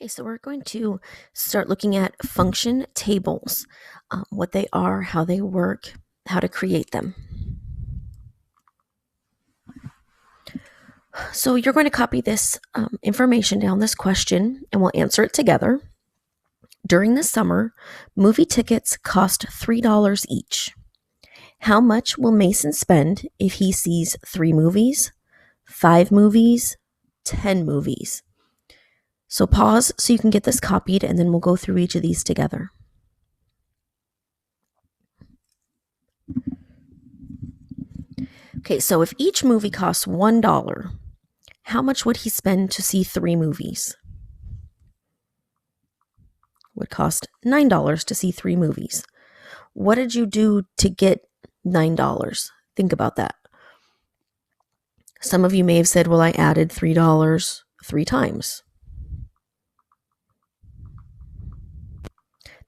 Okay, so we're going to start looking at function tables, what they are, how they work, how to create them. So you're going to copy this information down, this question, and we'll answer it together. During the summer, movie tickets cost $3 each. How much will Mason spend if he sees 3 movies, 5 movies, 10 movies? So pause so you can get this copied, and then we'll go through each of these together. Okay, so if each movie costs $1, how much would he spend to see 3 movies? Would cost $9 to see 3 movies. What did you do to get $9? Think about that. Some of you may have said, well, I added $3 3 times.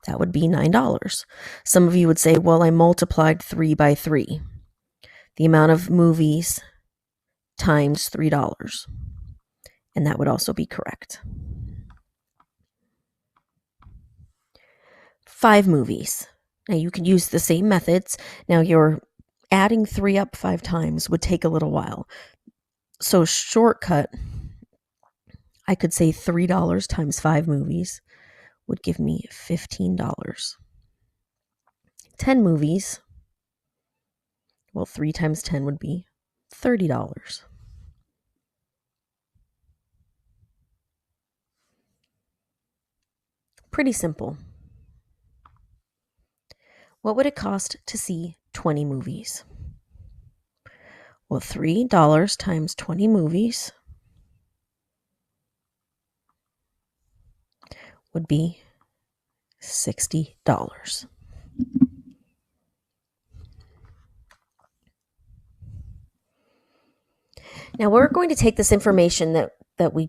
That would be $9. Some of you would say, well, I multiplied 3 by 3. The amount of movies times $3. And that would also be correct. 5 movies. Now you can use the same methods. Now you're adding 3 up 5 times would take a little while. So shortcut, I could say $3 times 5 movies would give me $15. 10 movies, well, 3 times 10 would be $30. Pretty simple. What would it cost to see 20 movies? Well, $3 times 20 movies would be $60. Now we're going to take this information that we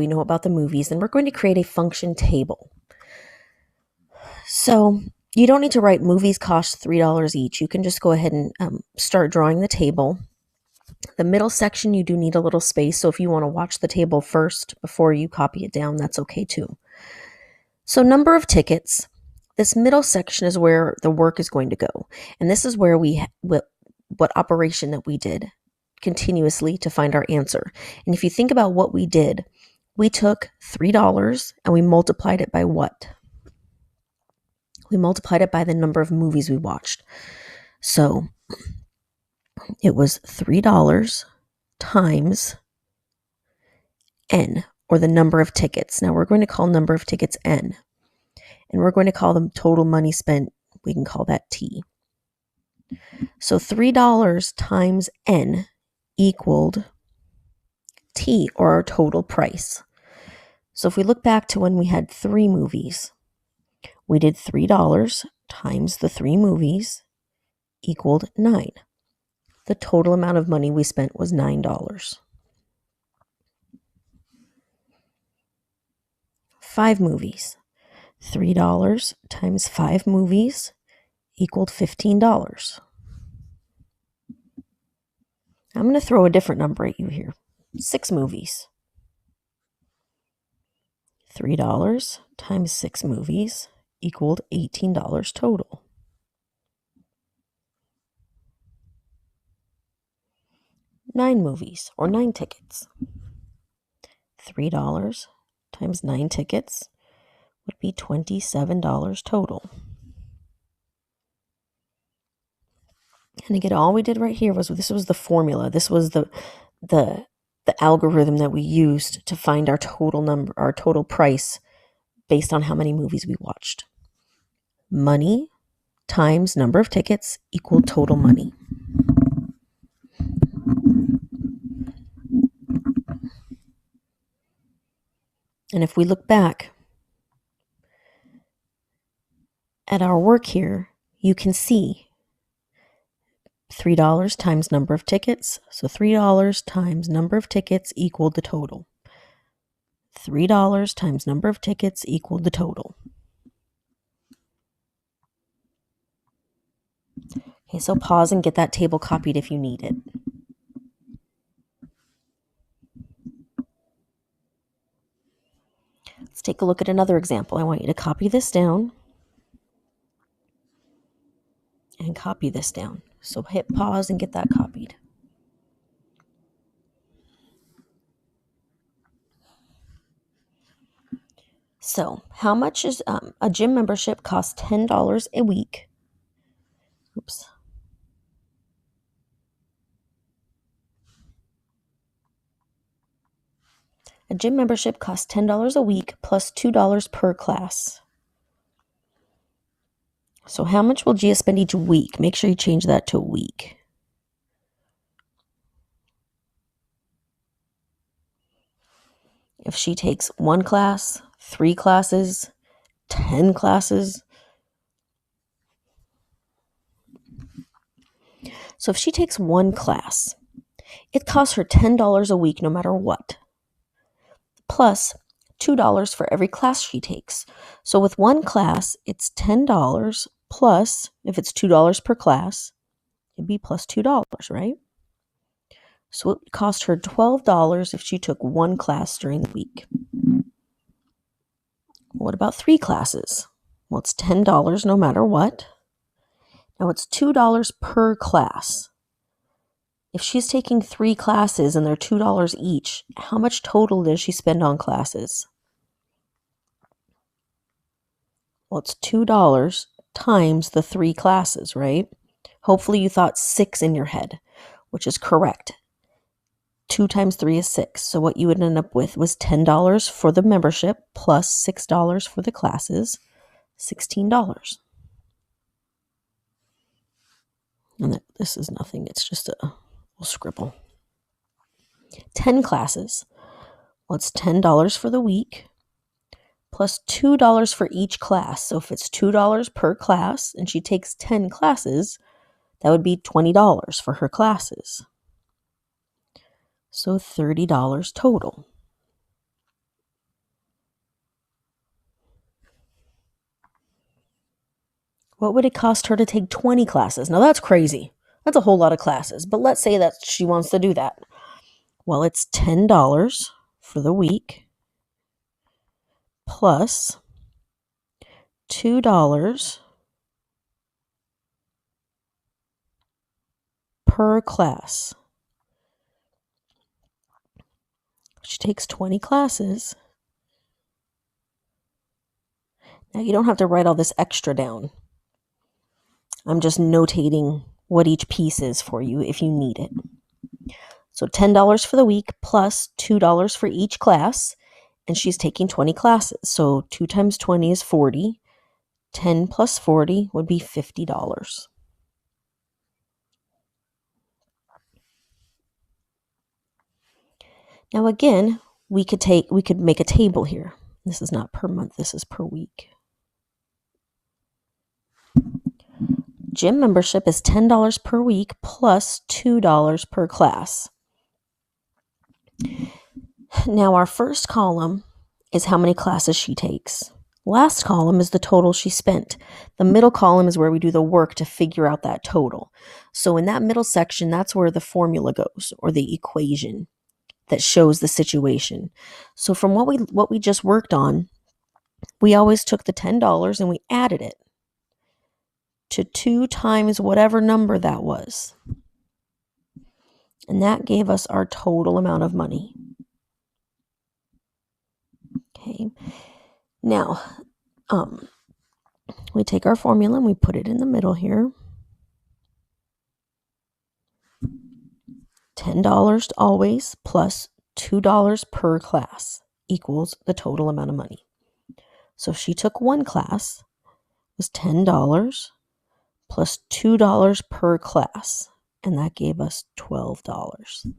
know about the movies, and we're going to create a function table. So you don't need to write movies cost $3 each. You can just go ahead and start drawing the table. The middle section, you do need a little space. So if you want to watch the table first before you copy it down, that's okay too. So number of tickets, this middle section is where the work is going to go. And this is where what operation that we did continuously to find our answer. And if you think about what we did, we took $3 and we multiplied it by what? We multiplied it by the number of movies we watched. So it was $3 times N, or the number of tickets. Now we're going to call number of tickets N. And we're going to call them total money spent. We can call that T. So $3 times N equaled T, or our total price. So if we look back to when we had 3 movies, we did $3 times the 3 movies equaled 9. The total amount of money we spent was $9. 5 movies. $3 times 5 movies equaled $15. I'm going to throw a different number at you here. 6 movies. $3 times 6 movies equaled $18 total. 9 movies, or 9 tickets. $3 times 9 tickets would be $27 total. And again, all we did right here was, this was the formula. This was the algorithm that we used to find our total number, our total price based on how many movies we watched. Money times number of tickets equaled total money. And if we look back at our work here, you can see $3 times number of tickets. So $3 times number of tickets equaled the total. $3 times number of tickets equaled the total. Okay, so pause and get that table copied if you need it. Let's take a look at another example. I want you to copy this down and copy this down. So hit pause and get that copied. So how much is a gym membership costs $10 a week. Oops. A gym membership costs $10 a week plus $2 per class. So how much will Gia spend each week? Make sure you change that to a week. If she takes 1 class, 3 classes, 10 classes. So if she takes 1 class, it costs her $10 a week no matter what, plus $2 for every class she takes. So with 1 class, it's $10 plus, if it's $2 per class, it'd be plus $2, right? So it would cost her $12 if she took 1 class during the week. What about 3 classes? Well, it's $10 no matter what. Now it's $2 per class. If she's taking 3 classes and they're $2 each, how much total does she spend on classes? Well, it's $2 times the 3 classes, right? Hopefully you thought 6 in your head, which is correct. 2 times 3 is 6. So what you would end up with was $10 for the membership plus $6 for the classes, $16. And this is nothing. It's just a little scribble. 10 classes. Well, it's $10 for the week plus $2 for each class. So if it's $2 per class and she takes 10 classes, that would be $20 for her classes. So $30 total. What would it cost her to take 20 classes? Now that's crazy. That's a whole lot of classes, but let's say that she wants to do that. Well, it's $10 for the week plus $2 per class. She takes 20 classes. Now you don't have to write all this extra down. I'm just notating what each piece is for you if you need it. So $10 for the week plus $2 for each class, and she's taking 20 classes. So 2 times 20 is 40. 10 plus 40 would be $50. Now again, we could make a table here. This is not per month, this is per week. Gym membership is $10 per week plus $2 per class. Now our first column is how many classes she takes. Last column is the total she spent. The middle column is where we do the work to figure out that total. So in that middle section, that's where the formula goes, or the equation that shows the situation. So from what we just worked on, we always took the $10 and we added it to 2 times whatever number that was. And that gave us our total amount of money. Okay. Now, we take our formula and we put it in the middle here. $10 always plus $2 per class equals the total amount of money. So if she took 1 class, it was $10 plus $2 per class, and that gave us $12.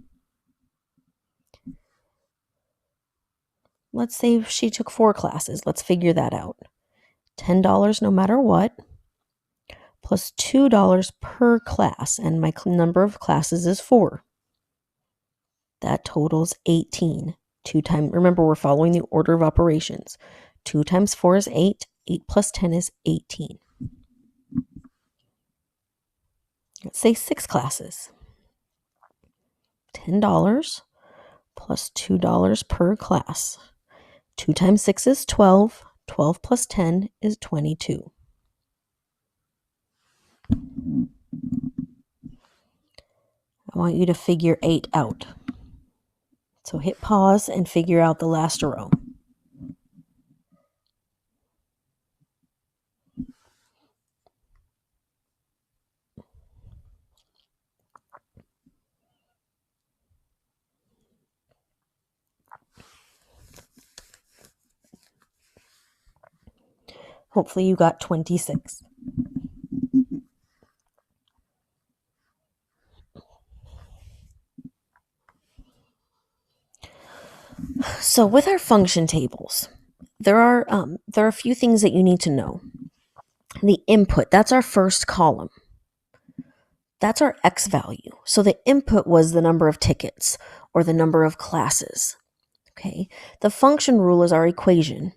Let's say she took 4 classes. Let's figure that out. $10 no matter what, plus $2 per class, and my number of classes is 4. That totals 18. Remember, we're following the order of operations. 2 times 4 is 8. 8 plus 10 is 18. Let's say 6 classes. $10 plus $2 per class. 2 times 6 is 12. 12 plus 10 is 22. I want you to figure 8 out. So hit pause and figure out the last row. Hopefully you got 26. So with our function tables, there are a few things that you need to know. The input, that's our first column. That's our X value. So the input was the number of tickets or the number of classes. Okay. The function rule is our equation.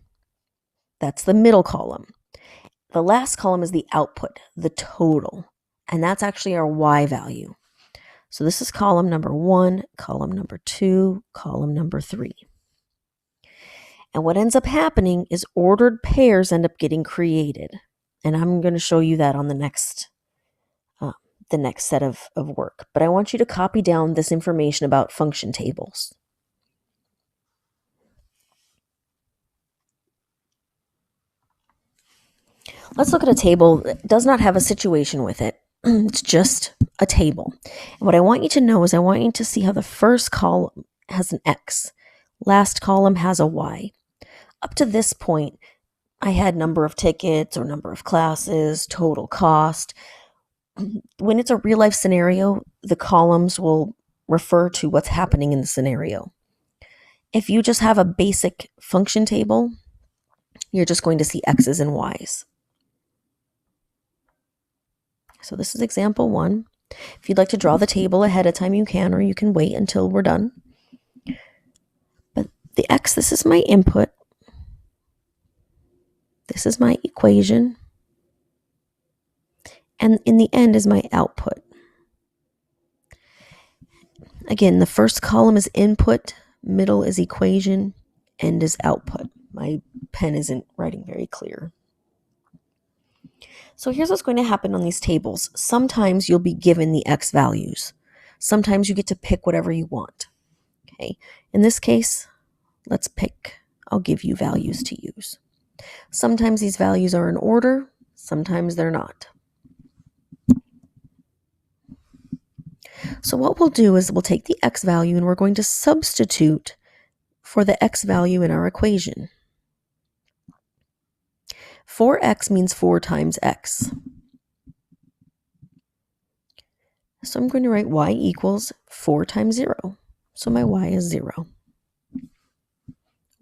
That's the middle column. The last column is the output, the total, and that's actually our Y value. So this is column number 1, column number 2, column number 3. And what ends up happening is ordered pairs end up getting created. And I'm going to show you that on the next set of work. But I want you to copy down this information about function tables. Let's look at a table that does not have a situation with it. It's just a table. And what I want you to know is I want you to see how the first column has an X. Last column has a Y. Up to this point, I had number of tickets or number of classes, total cost. When it's a real life scenario, the columns will refer to what's happening in the scenario. If you just have a basic function table, you're just going to see X's and Y's. So this is example 1. If you'd like to draw the table ahead of time, you can, or you can wait until we're done. But the X, this is my input. This is my equation. And in the end is my output. Again, the first column is input, middle is equation, end is output. My pen isn't writing very clear. So here's what's going to happen on these tables. Sometimes you'll be given the X values. Sometimes you get to pick whatever you want. Okay. In this case, let's pick. I'll give you values to use. Sometimes these values are in order. Sometimes they're not. So what we'll do is we'll take the X value and we're going to substitute for the X value in our equation. 4x means 4 times x. So I'm going to write y equals 4 times 0. So my y is 0.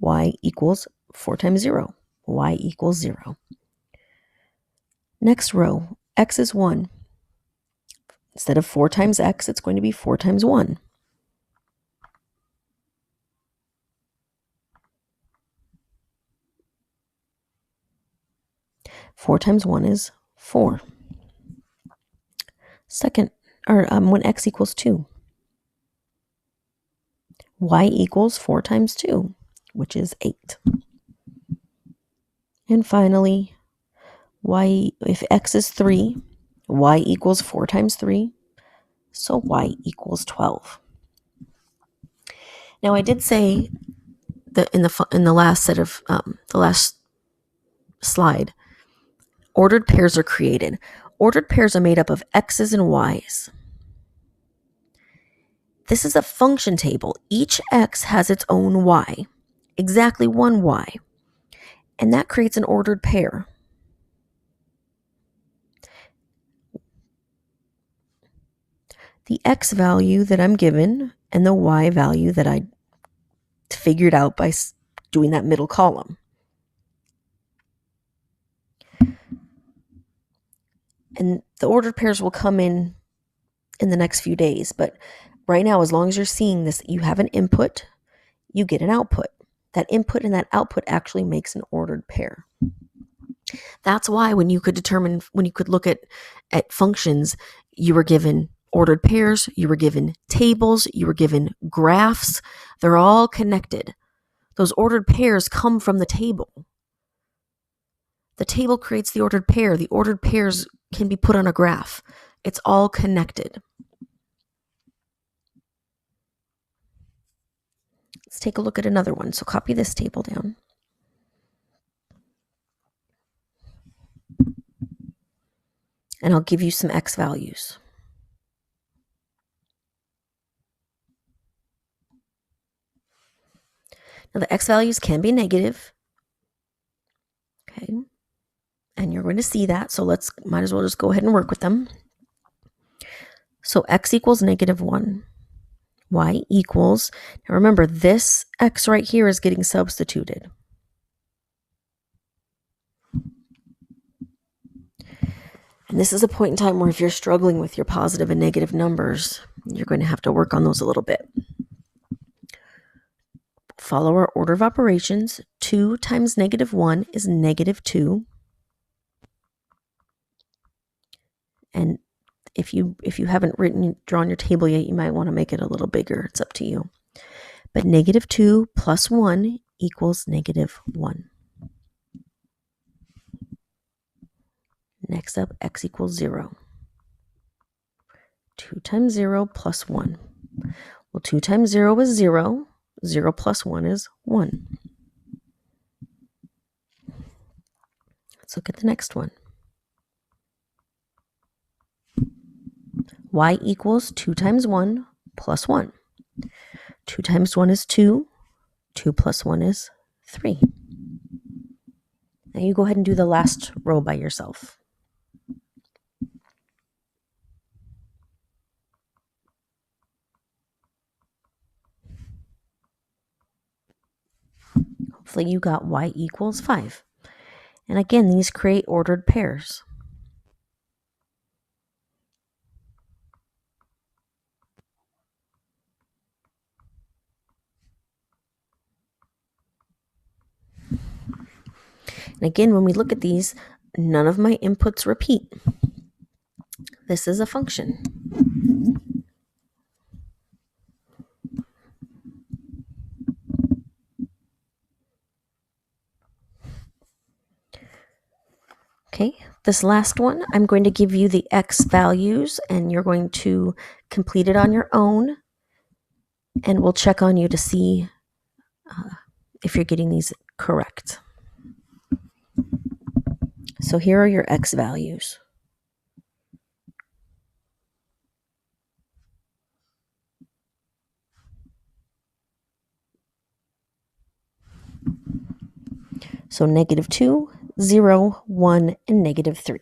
Y equals 4 times 0. Y equals 0. Next row, x is 1. Instead of 4 times x, it's going to be 4 times 1. Four times 1 is 4. When x equals 2. Y equals 4 times 2, which is 8. And finally, if x is 3, y equals 4 times 3, so y equals 12. Now I did say that in the last set of the last slide, ordered pairs are created. Ordered pairs are made up of x's and y's. This is a function table. Each x has its own y, exactly one y, and that creates an ordered pair. The x value that I'm given and the y value that I figured out by doing that middle column. And the ordered pairs will come in the next few days. But right now, as long as you're seeing this, you have an input, you get an output. That input and that output actually makes an ordered pair. That's why when you could look at functions, you were given ordered pairs, you were given tables, you were given graphs. They're all connected. Those ordered pairs come from the table. The table creates the ordered pair. The ordered pairs can be put on a graph. It's all connected. Let's take a look at another one. So copy this table down. And I'll give you some X values. Now the X values can be negative. Okay. And you're going to see that. So might as well just go ahead and work with them. So X equals -1. Y equals, now remember this X right here is getting substituted. And this is a point in time where if you're struggling with your positive and negative numbers, you're going to have to work on those a little bit. Follow our order of operations. 2 times -1 is -2. And if you haven't drawn your table yet, you might want to make it a little bigger. It's up to you. But -2 plus 1 equals -1. Next up, X equals 0. 2 times 0 plus 1. Well, 2 times 0 is 0. 0 plus 1 is 1. Let's look at the next one. Y equals 2 times 1 plus 1. 2 times 1 is 2. 2 plus 1 is 3. Now you go ahead and do the last row by yourself. Hopefully you got Y equals 5. And again, these create ordered pairs. And again, when we look at these, none of my inputs repeat. This is a function. Okay, this last one, I'm going to give you the X values and you're going to complete it on your own. And we'll check on you to see if you're getting these correct. So here are your X values. So -2, 0, 1, and -3.